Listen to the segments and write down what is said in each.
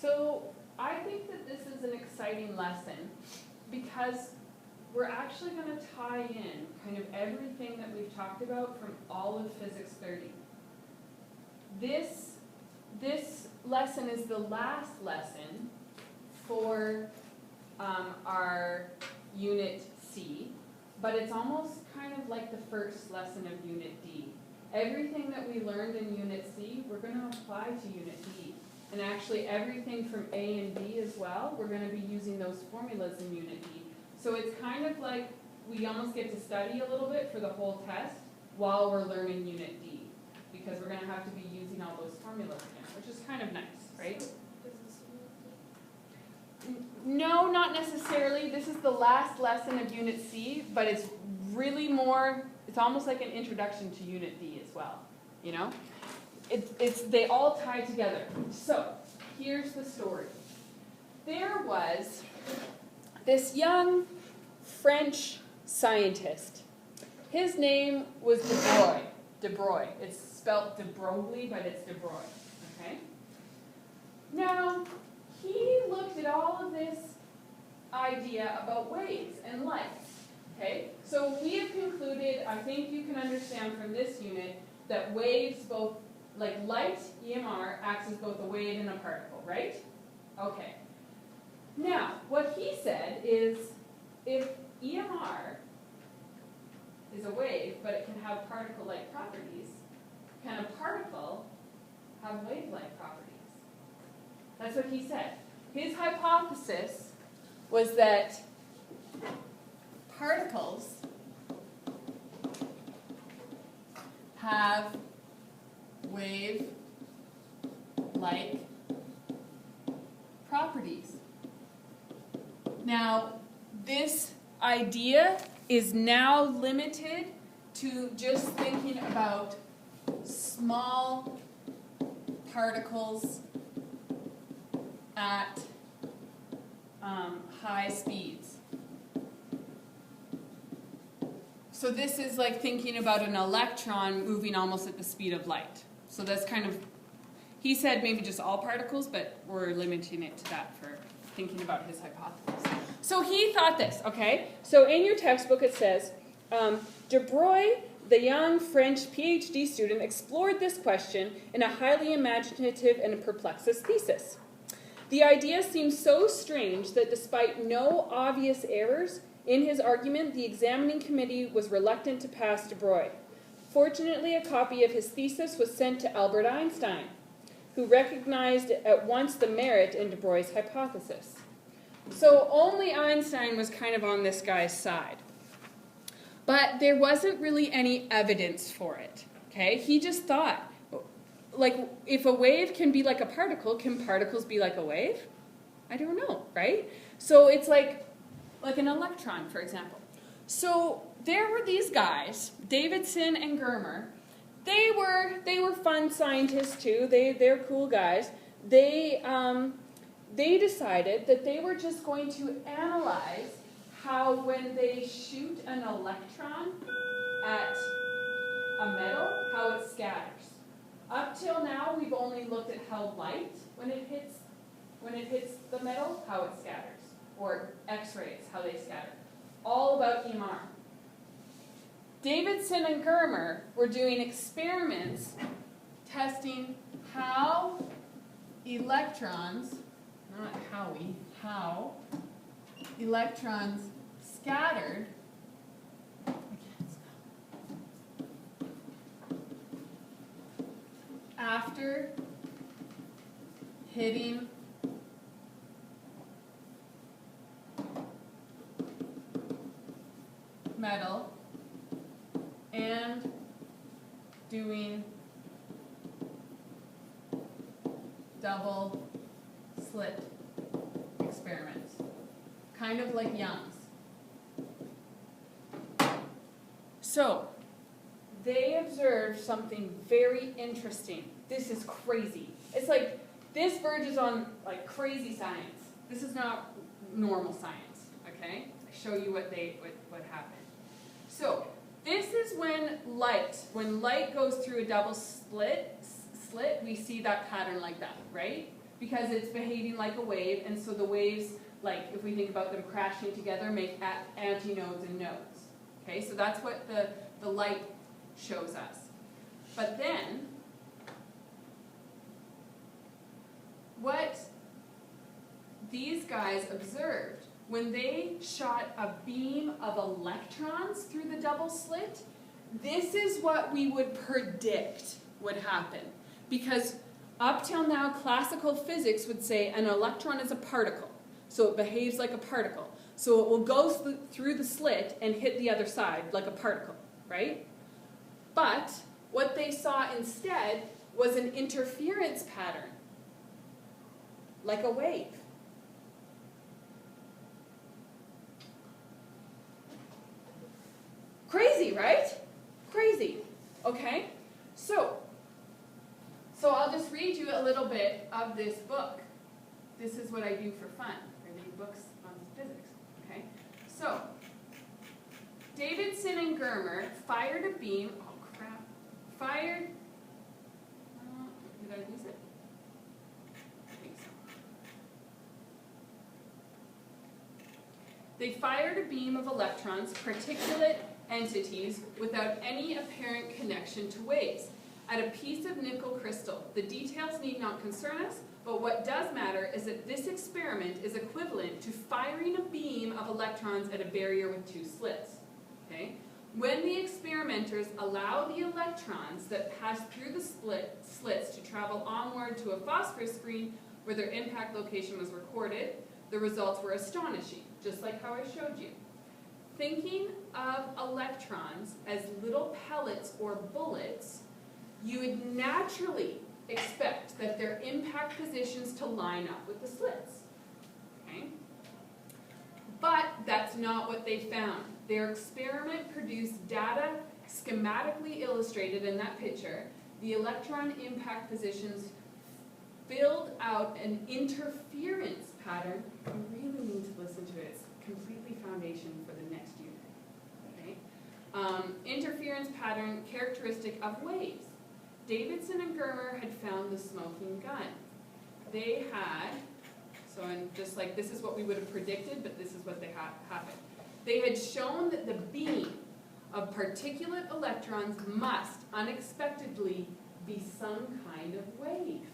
So I think that this is an exciting lesson because we're actually going to tie in kind of everything that we've talked about from all of Physics 30. This lesson is the last lesson for our Unit C, but it's almost kind of like the first lesson of Unit D. Everything that we learned in Unit C, we're going to apply to Unit D. And actually everything from A and B as well, we're going to be using those formulas in Unit D. So it's kind of like we almost get to study a little bit for the whole test while we're learning Unit D, because we're going to have to be using all those formulas again, which is kind of nice, right? No, not necessarily. This is the last lesson of Unit C, but it's really more, it's almost like an introduction to Unit D as well, you know? They all tie together. So, here's the story. There was this young French scientist. His name was DeBroglie. DeBroglie. It's spelled DeBroglie, but it's DeBroglie. Okay? Now, he looked at all of this idea about waves and light. Okay? So we have concluded, I think you can understand from this unit, that waves both, like light, EMR, acts as both a wave and a particle, right? Okay. Now, what he said is, if EMR is a wave, but it can have particle-like properties, can a particle have wave-like properties? That's what he said. His hypothesis was that particles have wave-like properties. Now, this idea is now limited to just thinking about small particles at high speeds. So this is like thinking about an electron moving almost at the speed of light. So that's kind of, he said maybe just all particles, but we're limiting it to that for thinking about his hypothesis. So he thought this, okay? So in your textbook it says, DeBroglie, the young French PhD student, explored this question in a highly imaginative and perplexing thesis. The idea seemed so strange that despite no obvious errors in his argument, the examining committee was reluctant to pass DeBroglie. Fortunately, a copy of his thesis was sent to Albert Einstein, who recognized at once the merit in DeBroglie's hypothesis. So only Einstein was kind of on this guy's side. But there wasn't really any evidence for it, okay? He just thought, like, if a wave can be like a particle, can particles be like a wave? I don't know, right? So it's like an electron, for example. So there were these guys, Davidson and Germer. They were fun scientists too. They're cool guys. They decided that they were just going to analyze how when they shoot an electron at a metal, how it scatters. Up till now, we've only looked at how light, when it hits the metal, how it scatters, or X-rays, how they scatter. All about EMR. Davidson and Germer were doing experiments testing how electrons, not Howie, how electrons scattered after hitting metal and doing double slit experiments, kind of like Young's. So, they observed something very interesting. This is crazy. It's like, this verges on like crazy science. This is not normal science, okay? I show you what happened. So, this is when light goes through a double slit, we see that pattern like that, right? because it's behaving like a wave, and so the waves, like if we think about them crashing together, make antinodes and nodes. Okay, so that's what the light shows us. But then, what these guys observed, when they shot a beam of electrons through the double slit, this is what we would predict would happen. Because up till now, classical physics would say an electron is a particle, so it behaves like a particle. So it will go through the slit and hit the other side like a particle, right? But what they saw instead was an interference pattern, like a wave. Crazy, right? Crazy. Okay? So I'll just read you a little bit of this book. This is what I do for fun. I read books on physics. Okay? So, Davidson and Germer fired a beam. Oh, crap. Fired. Did I lose it? I think so. They fired a beam of electrons, particulate entities, without any apparent connection to waves, at a piece of nickel crystal. The details need not concern us, but what does matter is that this experiment is equivalent to firing a beam of electrons at a barrier with two slits. Okay? When the experimenters allow the electrons that pass through the slits to travel onward to a phosphorus screen where their impact location was recorded, the results were astonishing, just like how I showed you. Thinking of electrons as little pellets or bullets, you would naturally expect that their impact positions to line up with the slits. Okay? But that's not what they found. Their experiment produced data schematically illustrated in that picture. The electron impact positions filled out an interference pattern. You really need to listen to it. It's completely foundation for the next unit. Okay? Interference pattern characteristic of waves. Davidson and Germer had found the smoking gun. They had, so and just like this is what we would have predicted, but this is what they happened. They had shown that the beam of particulate electrons must unexpectedly be some kind of wave.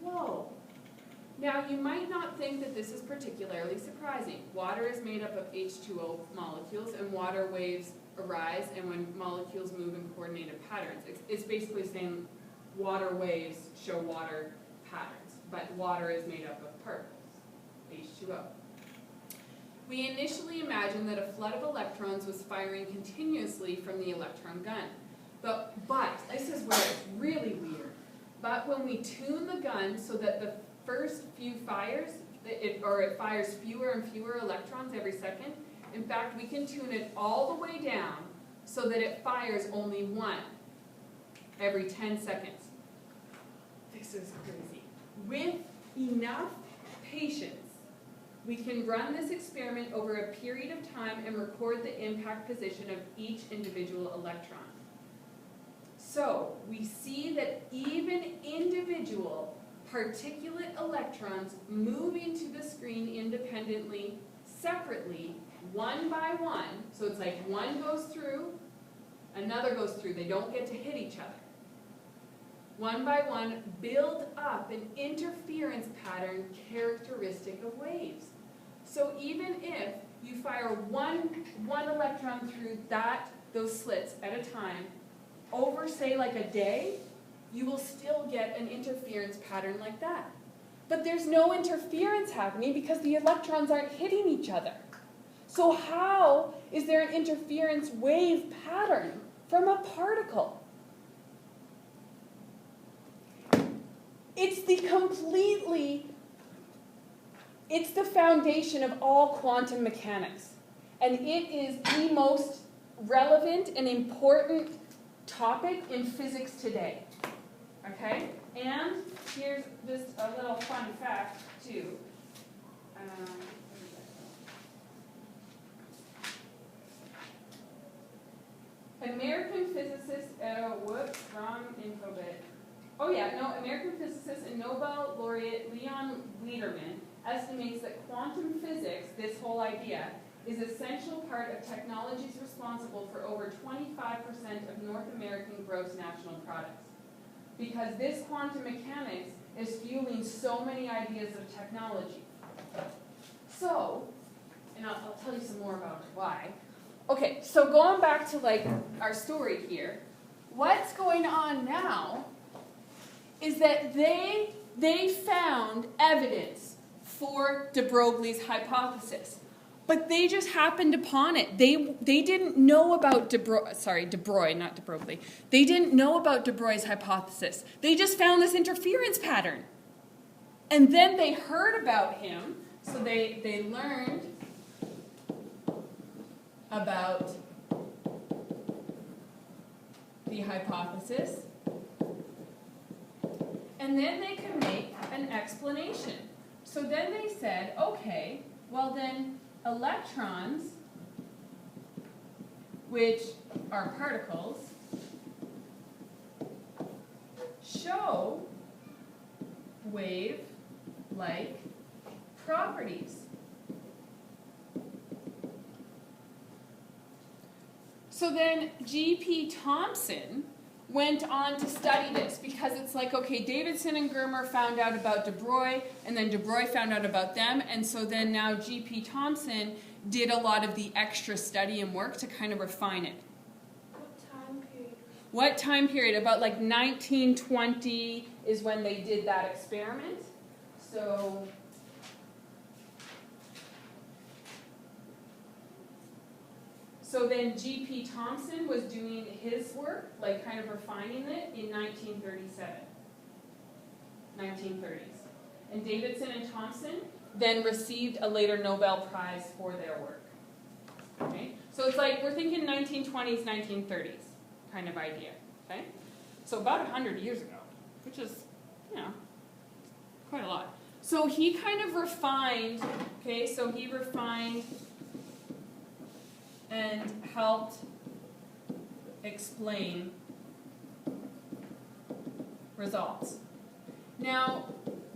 Whoa. Now, you might not think that this is particularly surprising. Water is made up of H2O molecules, and water waves arise, and when molecules move in coordinated patterns. It's basically saying water waves show water patterns, but water is made up of particles, H2O. We initially imagined that a flood of electrons was firing continuously from the electron gun. But this is where it's really weird. But when we tune the gun so that the first few fires, it fires fewer and fewer electrons every second. In fact, we can tune it all the way down so that it fires only one every 10 seconds. This is crazy. With enough patience, we can run this experiment over a period of time and record the impact position of each individual electron. So we see that even individual particulate electrons moving to the screen independently, separately, one by one, so it's like one goes through, another goes through, they don't get to hit each other. One by one, build up an interference pattern characteristic of waves. So even if you fire one electron through those slits at a time, over say like a day, you will still get an interference pattern like that. But there's no interference happening because the electrons aren't hitting each other. So how is there an interference wave pattern from a particle? It's the foundation of all quantum mechanics. And it is the most relevant and important topic in physics today. Okay? And here's just a little fun fact, too. American physicist, wrong info bit. Oh yeah, no, American physicist and Nobel laureate Leon Lederman estimates that quantum physics, this whole idea, is an essential part of technologies responsible for over 25% of North American gross national products. Because this quantum mechanics is fueling so many ideas of technology. So, and I'll tell you some more about why. Okay, so going back to like our story here, what's going on now is that they found evidence for DeBroglie's hypothesis, but they just happened upon it. They didn't know about DeBroglie, not DeBroglie. They didn't know about de Broglie's hypothesis. They just found this interference pattern. And then they heard about him, so they learned about the hypothesis, and then they could make an explanation. So then they said, okay, well then electrons, which are particles, show wave-like properties. So then G.P. Thomson went on to study this because it's like, okay, Davidson and Germer found out about de Broglie, and then de Broglie found out about them, and so then now G.P. Thomson did a lot of the extra study and work to kind of refine it. What time period? What time period? About like 1920 is when they did that experiment. So then G.P. Thomson was doing his work, like kind of refining it, in 1937, 1930s. And Davidson and Thomson then received a later Nobel Prize for their work. Okay? So it's like, we're thinking 1920s, 1930s kind of idea. Okay? So about 100 years ago, which is, you know, quite a lot. So he kind of refined, okay, so he refined and helped explain results. Now,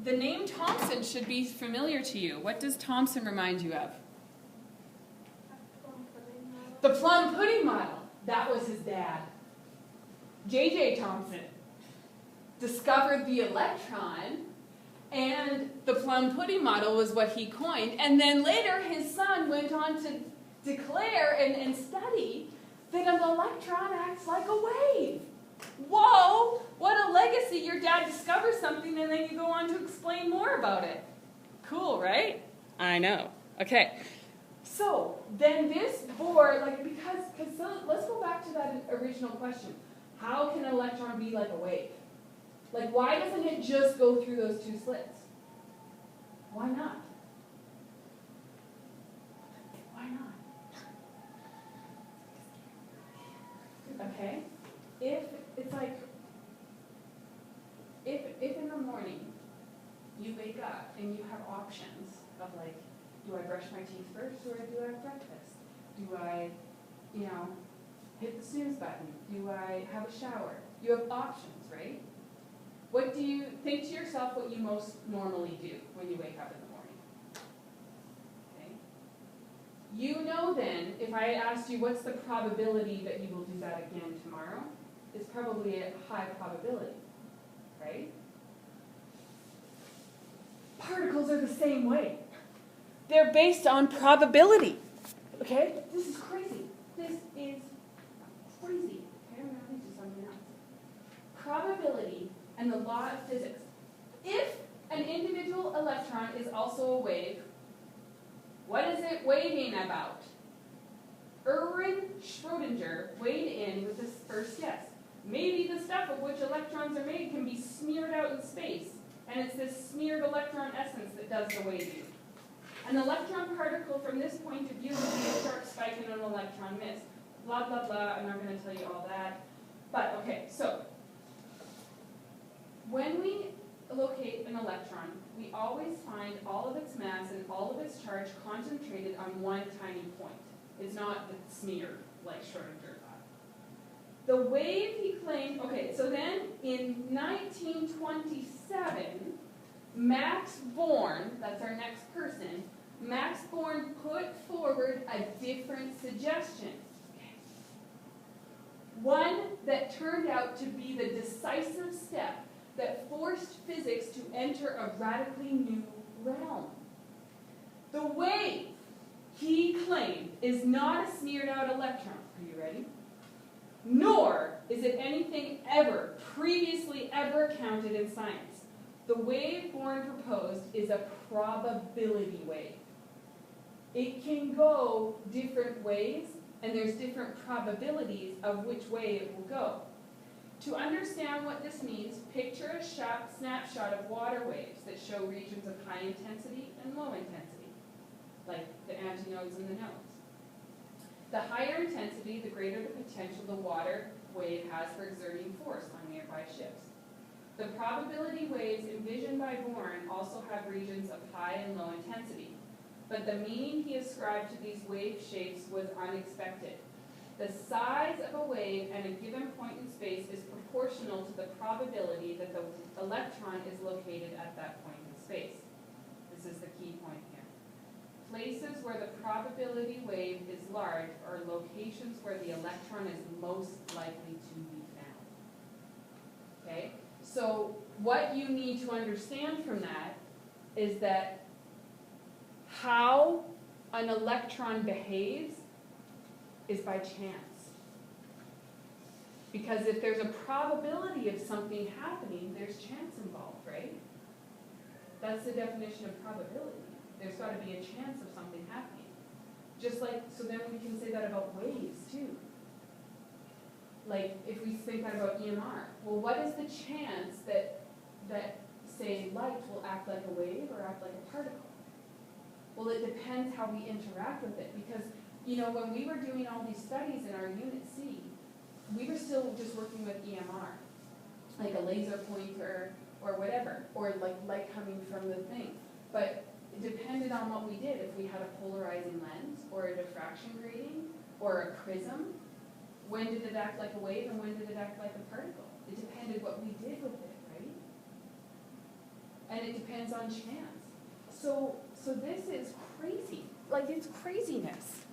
the name Thomson should be familiar to you. What does Thomson remind you of? The plum pudding model. That was his dad. J.J. Thomson discovered the electron, and the plum pudding model was what he coined. And then later, his son went on to declare and study that an electron acts like a wave. Whoa! What a legacy. Your dad discovers something and then you go on to explain more about it. Cool, right? I know. Okay. So, then this board, like, because let's go back to that original question. How can an electron be like a wave? Like, why doesn't it just go through those two slits? Why not? Why not? Okay? If it's like, if in the morning you wake up and you have options of like, do I brush my teeth first or do I have breakfast? Do I, hit the snooze button? Do I have a shower? You have options, right? What do you think to yourself what you most normally do when you wake up in the morning? Okay? You know then, if I asked you what's the probability that you will do that again tomorrow, it's probably a high probability, right? Particles are the same way. They're based on probability. Okay? This is crazy. This is crazy. Okay, I'm going to do something else. Probability and the law of physics. If an individual electron is also a wave, what is it waving about? Erwin Schrödinger weighed in with his first guess. Maybe the stuff of which electrons are made can be smeared out in space, and it's this smeared electron essence that does the waving. An electron particle from this point of view would be a sharp spike in an electron mist. Blah, blah, blah. I'm not going to tell you all that. But, okay, so when we locate an electron, we always find all of its mass and all of its charge concentrated on one tiny point. It's not smeared like Schrödinger thought. the wave he claimed, okay, so then in 1927, Max Born, that's our next person, Max Born put forward a different suggestion. One that turned out to be the decisive step that forced physics to enter a radically new realm. The wave, he claimed, is not a smeared out electron. Are you ready? Nor is it anything ever, previously ever counted in science. The wave Born proposed is a probability wave. It can go different ways, and there's different probabilities of which way it will go. To understand what this means, picture a snapshot of water waves that show regions of high intensity and low intensity, like the antinodes and the nodes. The higher intensity, the greater the potential the water wave has for exerting force on nearby ships. The probability waves envisioned by Born also have regions of high and low intensity, but the meaning he ascribed to these wave shapes was unexpected. The size of a wave at a given point in space is proportional to the probability that the electron is located at that point in space. This is the key point here. Places where the probability wave is large are locations where the electron is most likely to be found. Okay? So what you need to understand from that is that how an electron behaves is by chance. Because if there's a probability of something happening, there's chance involved, right? That's the definition of probability. There's got to be a chance of something happening. Just like, so then we can say that about waves too. Like if we think that about EMR, well, what is the chance that say light will act like a wave or act like a particle? Well, it depends how we interact with it, because you know, when we were doing all these studies in our Unit C, we were still just working with EMR, like a laser pointer or whatever, or like light coming from the thing. But it depended on what we did. If we had a polarizing lens or a diffraction grating or a prism, when did it act like a wave and when did it act like a particle? It depended what we did with it, right? And it depends on chance. So this is crazy. Like, it's craziness.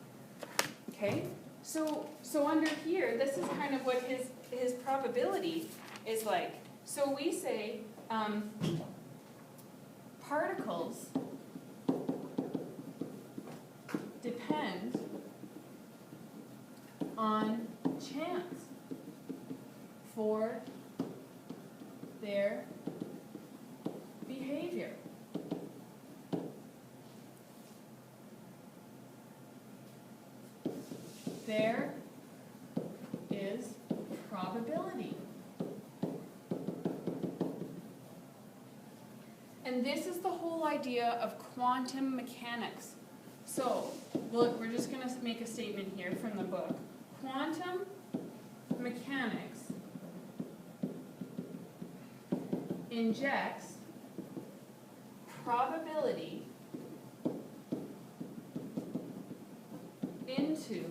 Okay? So under here, this is kind of what his probability is like. So we say particles depend on chance for their behavior. There is probability. And this is the whole idea of quantum mechanics. So, look, we're just going to make a statement here from the book. Quantum mechanics injects probability into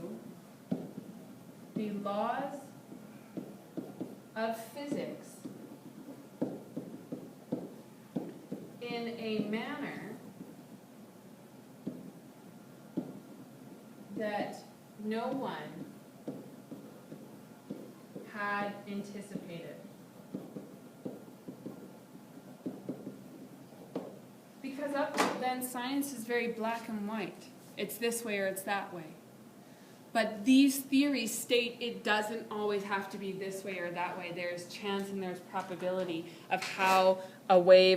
the laws of physics in a manner that no one had anticipated. Because up till then, science is very black and white. It's this way or it's that way. But these theories state it doesn't always have to be this way or that way. There's chance and there's probability of how a wave